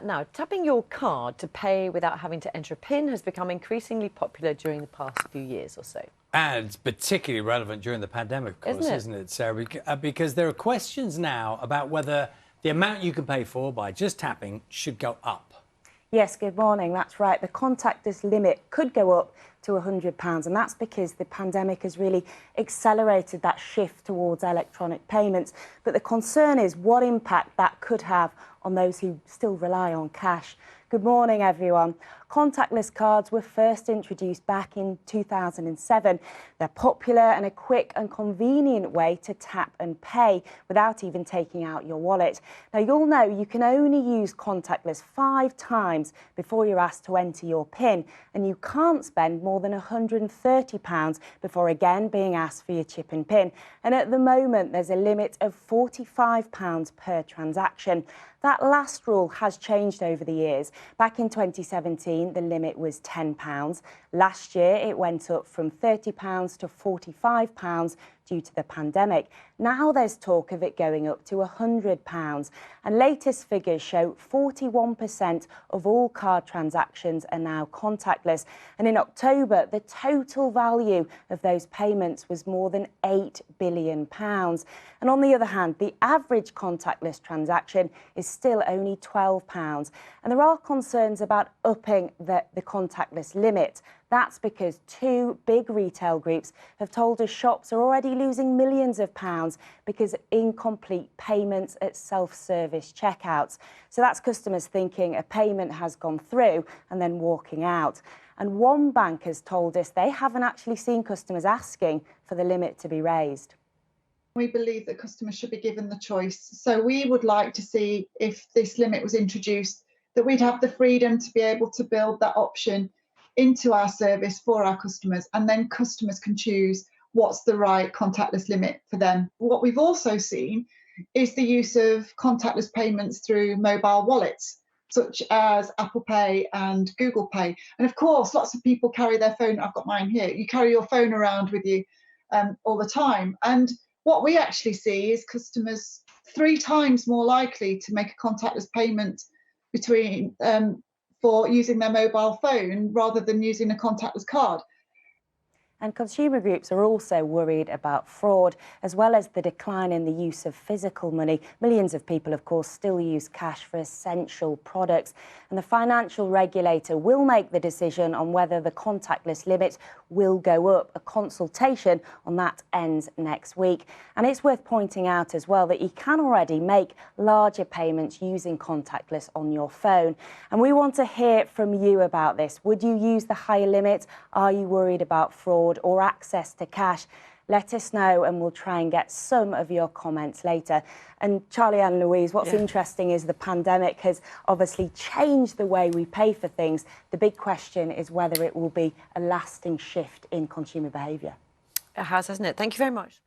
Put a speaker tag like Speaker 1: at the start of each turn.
Speaker 1: Now, tapping your card to pay without having to enter a PIN has become increasingly popular during the past few years or so.
Speaker 2: And it's particularly relevant during the pandemic, of course, isn't it, Sarah? Because there are questions now about whether the amount you can pay for by just tapping should go up.
Speaker 3: Yes, good morning. That's right. The contactless limit could go up to £100, and that's because the pandemic has really accelerated that shift towards electronic payments. But the concern is what impact that could have on those who still rely on cash. Good morning, everyone. Contactless cards were first introduced back in 2007. They're popular and a quick and convenient way to tap and pay without even taking out your wallet. Now, you'll know you can only use contactless 5 times before you're asked to enter your PIN, and you can't spend more than £130 before again being asked for your chip and PIN. And at the moment, there's a limit of £45 per transaction. That last rule has changed over the years. Back in 2017, the limit was £10. Last year, it went up from £30 to £45 due to the pandemic. Now there's talk of it going up to £100. And latest figures show 41% of all card transactions are now contactless. And in October, the total value of those payments was more than £8 billion. And on the other hand, the average contactless transaction is still only £12. And there are concerns about upping the contactless limit. That's because 2 big retail groups have told us shops are already losing millions of pounds because of incomplete payments at self-service checkouts. So that's customers thinking a payment has gone through and then walking out. And one bank has told us they haven't actually seen customers asking for the limit to be raised.
Speaker 4: We believe that customers should be given the choice. So we would like to see, if this limit was introduced, that we'd have the freedom to be able to build that option into our service for our customers, and then customers can choose what's the right contactless limit for them. What we've also seen is the use of contactless payments through mobile wallets, such as Apple Pay and Google Pay. And of course, lots of people carry their phone. I've got mine here. You carry your phone around with you all the time. And what we actually see is customers 3 times more likely to make a contactless payment for using their mobile phone rather than using a contactless card.
Speaker 3: And consumer groups are also worried about fraud, as well as the decline in the use of physical money. Millions of people, of course, still use cash for essential products. And the financial regulator will make the decision on whether the contactless limit will go up. A consultation on that ends next week. And it's worth pointing out as well that you can already make larger payments using contactless on your phone. And we want to hear from you about this. Would you use the higher limit? Are you worried about fraud or access to cash? Let us know and we'll try and get some of your comments later. And Charlie and Louise, what's interesting is the pandemic has obviously changed the way we pay for things. The big question is whether it will be a lasting shift in consumer behaviour.
Speaker 1: It has, hasn't it? Thank you very much.